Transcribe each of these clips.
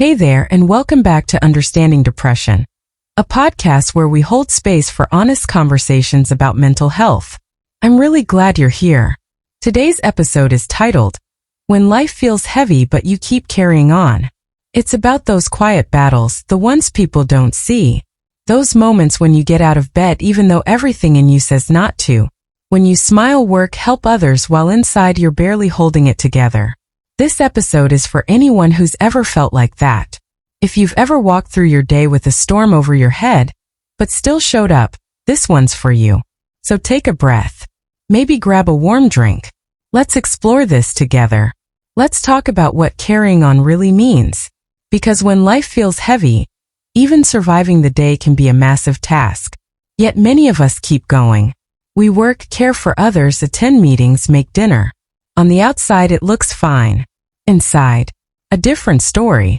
Hey there, and welcome back to Understanding Depression, a podcast where we hold space for honest conversations about mental health. I'm really glad you're here. Today's episode is titled, When Life Feels Heavy But You Keep Carrying On. It's about those quiet battles, the ones people don't see. Those moments when you get out of bed even though everything in you says not to. When you smile, work, help others while inside you're barely holding it together. This episode is for anyone who's ever felt like that. If you've ever walked through your day with a storm over your head, but still showed up, this one's for you. So take a breath. Maybe grab a warm drink. Let's explore this together. Let's talk about what carrying on really means. Because when life feels heavy, even surviving the day can be a massive task. Yet many of us keep going. We work, care for others, attend meetings, make dinner. On the outside it looks fine. Inside, a different story.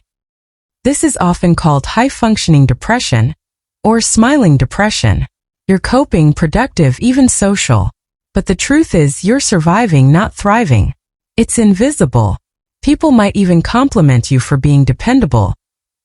This is often called high-functioning depression or smiling depression. You're coping, productive, even social. But the truth is you're surviving, not thriving. It's invisible. People might even compliment you for being dependable,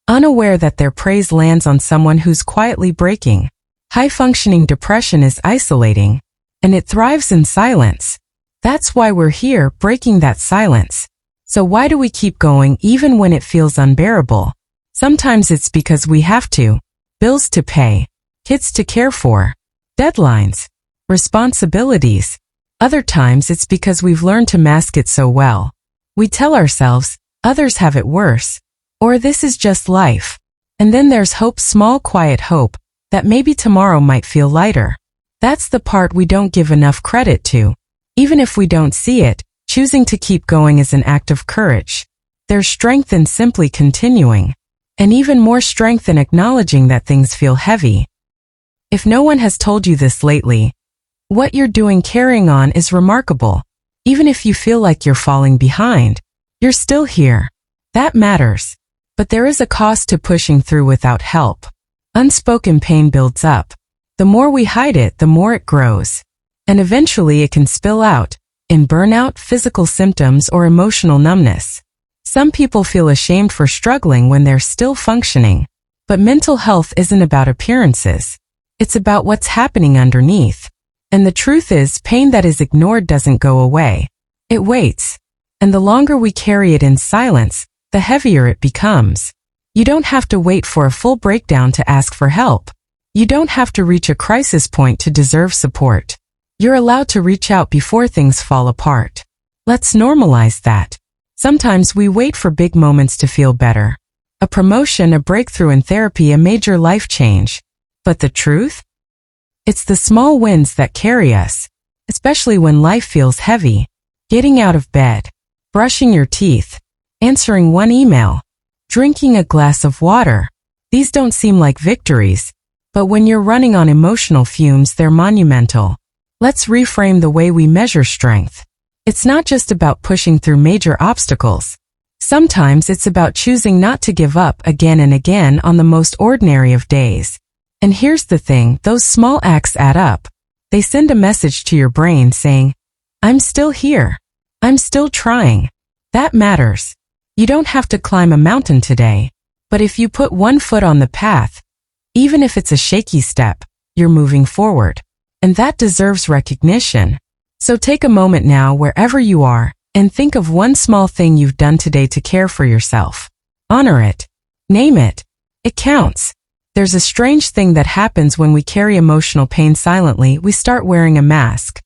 unaware that their praise lands on someone who's quietly breaking. High-functioning depression is isolating, and it thrives in silence. That's why we're here, breaking that silence. So why do we keep going even when it feels unbearable? Sometimes it's because we have to. Bills to pay, kids to care for, deadlines, responsibilities. Other times it's because we've learned to mask it so well. We tell ourselves, others have it worse, or this is just life. And then there's hope, small quiet hope, that maybe tomorrow might feel lighter. That's the part we don't give enough credit to. Even if we don't see it, choosing to keep going is an act of courage. There's strength in simply continuing, and even more strength in acknowledging that things feel heavy. If no one has told you this lately, what you're doing carrying on is remarkable. Even if you feel like you're falling behind, you're still here. That matters. But there is a cost to pushing through without help. Unspoken pain builds up. The more we hide it, the more it grows. And eventually it can spill out in burnout, physical symptoms, or emotional numbness. Some people feel ashamed for struggling when they're still functioning. But mental health isn't about appearances. It's about what's happening underneath. And the truth is, pain that is ignored doesn't go away. It waits. And the longer we carry it in silence, the heavier it becomes. You don't have to wait for a full breakdown to ask for help. You don't have to reach a crisis point to deserve support. You're allowed to reach out before things fall apart. Let's normalize that. Sometimes we wait for big moments to feel better. A promotion, a breakthrough in therapy, a major life change. But the truth? It's the small wins that carry us, especially when life feels heavy. Getting out of bed, brushing your teeth, answering one email, drinking a glass of water. These don't seem like victories, but when you're running on emotional fumes, they're monumental. Let's reframe the way we measure strength. It's not just about pushing through major obstacles. Sometimes it's about choosing not to give up again and again on the most ordinary of days. And here's the thing, those small acts add up. They send a message to your brain saying, I'm still here. I'm still trying. That matters. You don't have to climb a mountain today. But if you put one foot on the path, even if it's a shaky step, you're moving forward. And that deserves recognition. So take a moment now, wherever you are, and think of one small thing you've done today to care for yourself. Honor it. Name it. It counts. There's a strange thing that happens when we carry emotional pain silently. We start wearing a mask.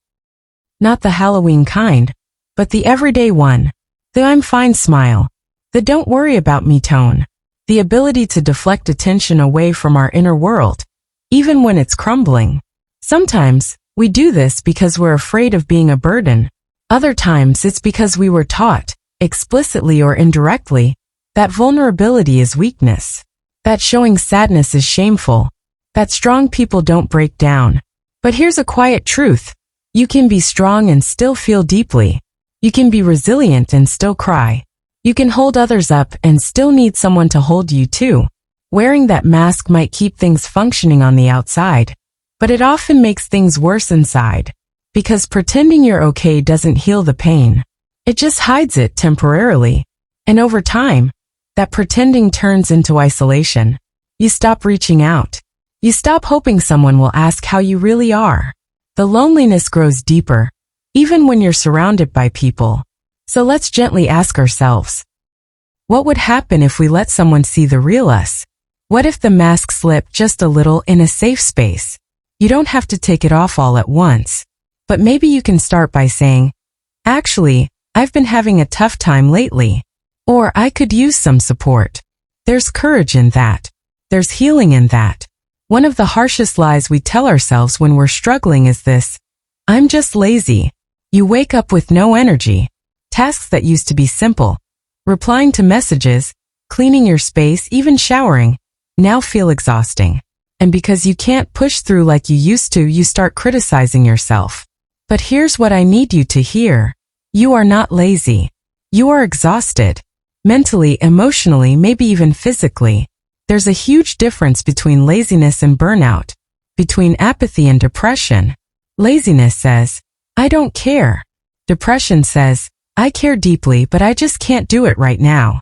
Not the Halloween kind, but the everyday one. The I'm fine smile. The don't worry about me tone. The ability to deflect attention away from our inner world, even when it's crumbling. Sometimes, we do this because we're afraid of being a burden. Other times it's because we were taught, explicitly or indirectly, that vulnerability is weakness. That showing sadness is shameful. That strong people don't break down. But here's a quiet truth. You can be strong and still feel deeply. You can be resilient and still cry. You can hold others up and still need someone to hold you too. Wearing that mask might keep things functioning on the outside, but it often makes things worse inside. Because pretending you're okay doesn't heal the pain. It just hides it temporarily. And over time, that pretending turns into isolation. You stop reaching out. You stop hoping someone will ask how you really are. The loneliness grows deeper, even when you're surrounded by people. So let's gently ask ourselves, what would happen if we let someone see the real us? What if the mask slipped just a little in a safe space? You don't have to take it off all at once, but maybe you can start by saying, actually, I've been having a tough time lately, or I could use some support. There's courage in that. There's healing in that. One of the harshest lies we tell ourselves when we're struggling is this: I'm just lazy. You wake up with no energy. Tasks that used to be simple, replying to messages, cleaning your space, even showering, now feel exhausting. And because you can't push through like you used to, you start criticizing yourself. But here's what I need you to hear. You are not lazy. You are exhausted. Mentally, emotionally, maybe even physically. There's a huge difference between laziness and burnout, between apathy and depression. Laziness says, I don't care. Depression says, I care deeply, but I just can't do it right now.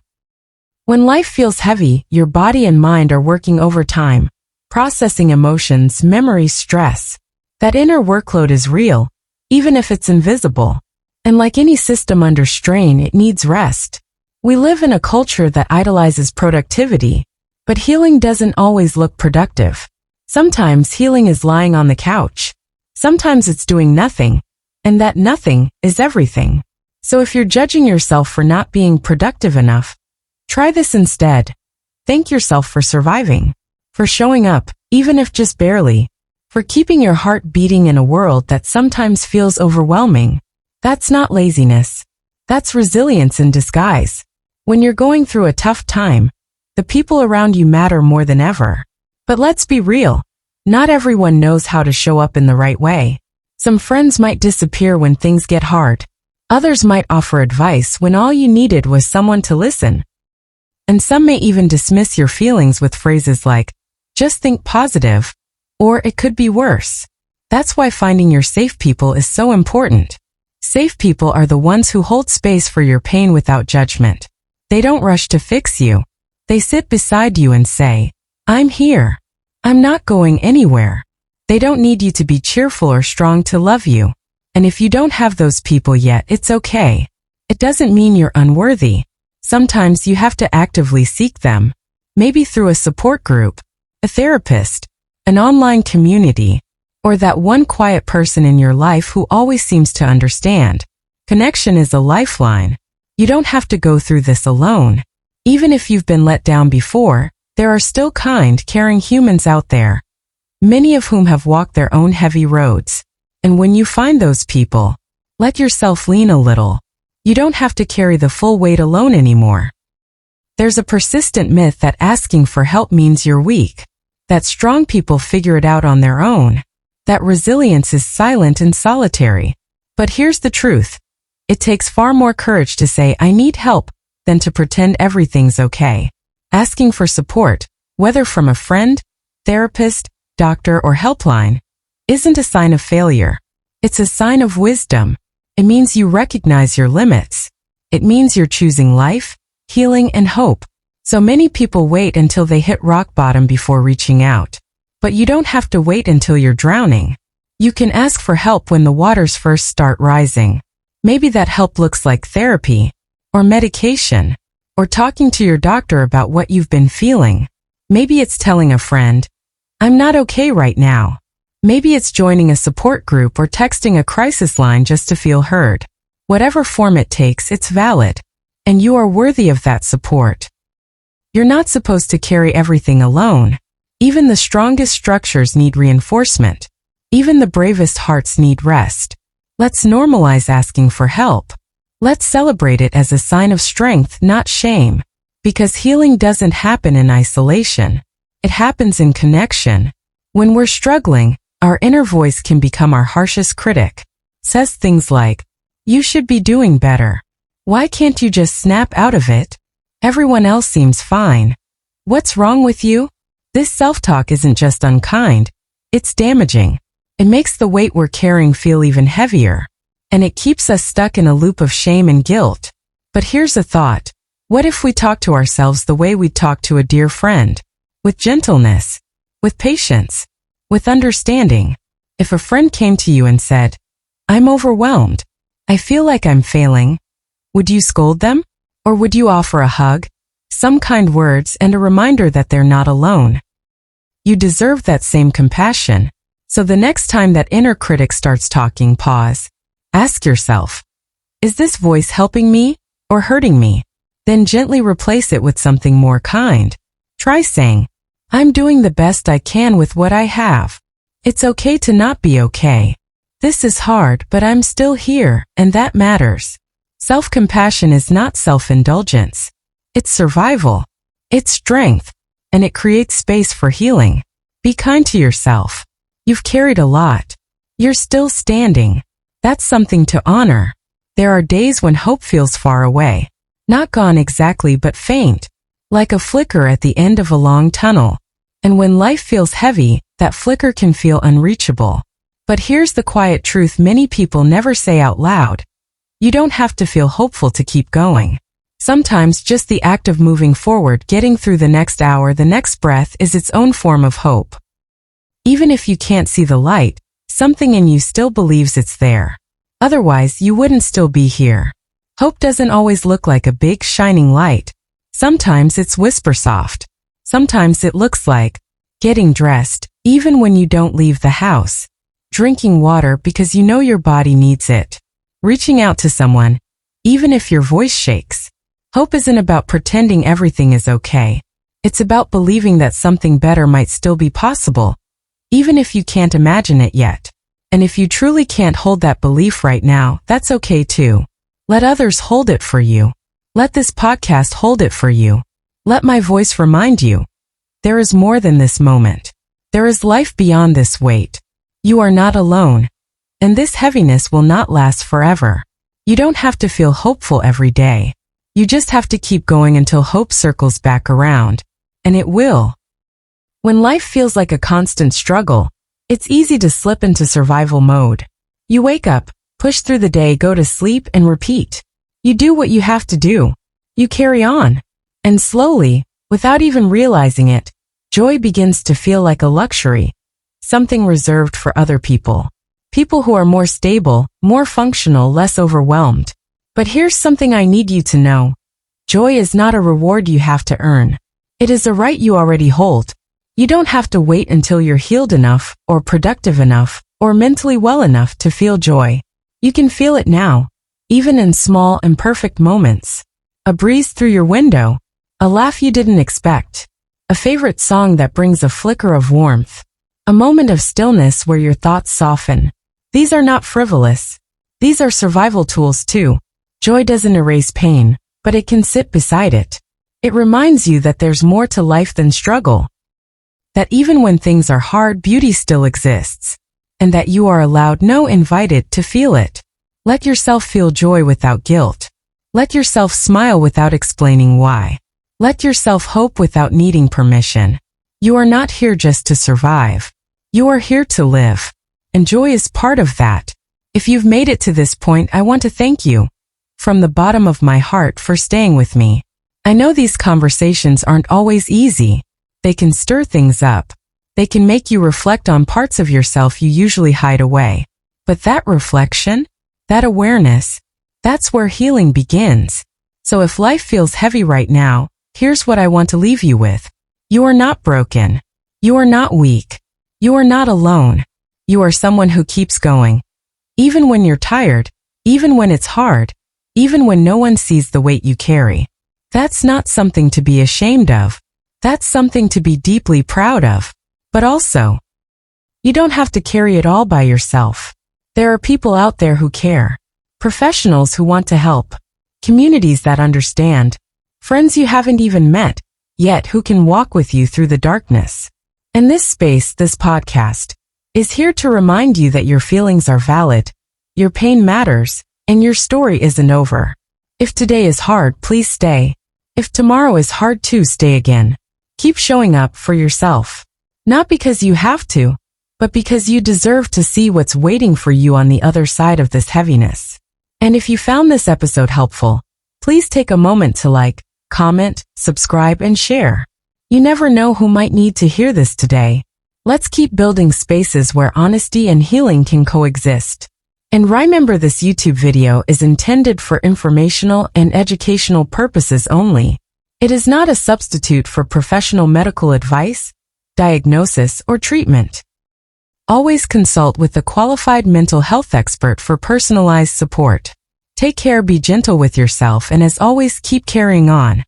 When life feels heavy, your body and mind are working overtime, processing emotions, memories, stress. That inner workload is real, even if it's invisible. And like any system under strain, it needs rest. We live in a culture that idolizes productivity, but healing doesn't always look productive. Sometimes healing is lying on the couch. Sometimes it's doing nothing, and that nothing is everything. So if you're judging yourself for not being productive enough, try this instead. Thank yourself for surviving, for showing up, even if just barely, for keeping your heart beating in a world that sometimes feels overwhelming. That's not laziness. That's resilience in disguise. When you're going through a tough time, the people around you matter more than ever. But let's be real. Not everyone knows how to show up in the right way. Some friends might disappear when things get hard. Others might offer advice when all you needed was someone to listen. And some may even dismiss your feelings with phrases like, just think positive, or it could be worse. That's why finding your safe people is so important. Safe people are the ones who hold space for your pain without judgment. They don't rush to fix you. They sit beside you and say, I'm here. I'm not going anywhere. They don't need you to be cheerful or strong to love you. And if you don't have those people yet, it's okay. It doesn't mean you're unworthy. Sometimes you have to actively seek them. Maybe through a support group, a therapist, an online community, or that one quiet person in your life who always seems to understand. Connection is a lifeline. You don't have to go through this alone. Even if you've been let down before, there are still kind, caring humans out there, many of whom have walked their own heavy roads. And when you find those people, let yourself lean a little. You don't have to carry the full weight alone anymore. There's a persistent myth that asking for help means you're weak, that strong people figure it out on their own, that resilience is silent and solitary. But here's the truth. It takes far more courage to say, I need help, than to pretend everything's okay. Asking for support, whether from a friend, therapist, doctor, or helpline, isn't a sign of failure. It's a sign of wisdom. It means you recognize your limits. It means you're choosing life, healing, and hope. So many people wait until they hit rock bottom before reaching out. But you don't have to wait until you're drowning. You can ask for help when the waters first start rising. Maybe that help looks like therapy, or medication, or talking to your doctor about what you've been feeling. Maybe it's telling a friend, I'm not okay right now. Maybe it's joining a support group or texting a crisis line just to feel heard. Whatever form it takes, it's valid. And you are worthy of that support. You're not supposed to carry everything alone. Even the strongest structures need reinforcement. Even the bravest hearts need rest. Let's normalize asking for help. Let's celebrate it as a sign of strength, not shame. Because healing doesn't happen in isolation. It happens in connection. When we're struggling, our inner voice can become our harshest critic. Says things like, you should be doing better. Why can't you just snap out of it? Everyone else seems fine. What's wrong with you? This self-talk isn't just unkind. It's damaging. It makes the weight we're carrying feel even heavier. And it keeps us stuck in a loop of shame and guilt. But here's a thought. What if we talk to ourselves the way we'd talk to a dear friend? With gentleness, with patience, with understanding. If a friend came to you and said, "I'm overwhelmed. I feel like I'm failing," would you scold them? Or would you offer a hug, some kind words, and a reminder that they're not alone? You deserve that same compassion. So the next time that inner critic starts talking, pause. Ask yourself, is this voice helping me or hurting me? Then gently replace it with something more kind. Try saying, "I'm doing the best I can with what I have. It's okay to not be okay. This is hard, but I'm still here, and that matters." Self-compassion is not self-indulgence. It's survival. It's strength. And it creates space for healing. Be kind to yourself. You've carried a lot. You're still standing. That's something to honor. There are days when hope feels far away. Not gone exactly, but faint. Like a flicker at the end of a long tunnel. And when life feels heavy, that flicker can feel unreachable. But here's the quiet truth many people never say out loud. You don't have to feel hopeful to keep going. Sometimes just the act of moving forward, getting through the next hour, the next breath, is its own form of hope. Even if you can't see the light, something in you still believes it's there. Otherwise, you wouldn't still be here. Hope doesn't always look like a big shining light. Sometimes it's whisper soft. Sometimes it looks like getting dressed, even when you don't leave the house. Drinking water because you know your body needs it. Reaching out to someone, even if your voice shakes. Hope isn't about pretending everything is okay. It's about believing that something better might still be possible, even if you can't imagine it yet. And if you truly can't hold that belief right now, that's okay too. Let others hold it for you. Let this podcast hold it for you. Let my voice remind you. There is more than this moment. There is life beyond this weight. You are not alone. And this heaviness will not last forever. You don't have to feel hopeful every day. You just have to keep going until hope circles back around. And it will. When life feels like a constant struggle, it's easy to slip into survival mode. You wake up, push through the day, go to sleep, and repeat. You do what you have to do. You carry on. And slowly, without even realizing it, joy begins to feel like a luxury. Something reserved for other people. People who are more stable, more functional, less overwhelmed. But here's something I need you to know. Joy is not a reward you have to earn. It is a right you already hold. You don't have to wait until you're healed enough, or productive enough, or mentally well enough to feel joy. You can feel it now, even in small, imperfect moments. A breeze through your window, a laugh you didn't expect, a favorite song that brings a flicker of warmth, a moment of stillness where your thoughts soften. These are not frivolous. These are survival tools too. Joy doesn't erase pain, but it can sit beside it. It reminds you that there's more to life than struggle. That even when things are hard, beauty still exists. And that you are allowed, no, invited, to feel it. Let yourself feel joy without guilt. Let yourself smile without explaining why. Let yourself hope without needing permission. You are not here just to survive. You are here to live. And joy is part of that. If you've made it to this point, I want to thank you from the bottom of my heart for staying with me. I know these conversations aren't always easy. They can stir things up. They can make you reflect on parts of yourself you usually hide away. But that reflection, that awareness, that's where healing begins. So if life feels heavy right now, here's what I want to leave you with. You are not broken. You are not weak. You are not alone. You are someone who keeps going. Even when you're tired, even when it's hard, even when no one sees the weight you carry. That's not something to be ashamed of. That's something to be deeply proud of. But also, you don't have to carry it all by yourself. There are people out there who care. Professionals who want to help. Communities that understand. Friends you haven't even met yet who can walk with you through the darkness. And this space, this podcast, is here to remind you that your feelings are valid, your pain matters, and your story isn't over. If today is hard, please stay. If tomorrow is hard too, stay again. Keep showing up for yourself. Not because you have to, but because you deserve to see what's waiting for you on the other side of this heaviness. And if you found this episode helpful, please take a moment to like, comment, subscribe, and share. You never know who might need to hear this today. Let's keep building spaces where honesty and healing can coexist. And remember, this YouTube video is intended for informational and educational purposes only. It is not a substitute for professional medical advice, diagnosis, or treatment. Always consult with a qualified mental health expert for personalized support. Take care, be gentle with yourself, and as always, keep carrying on.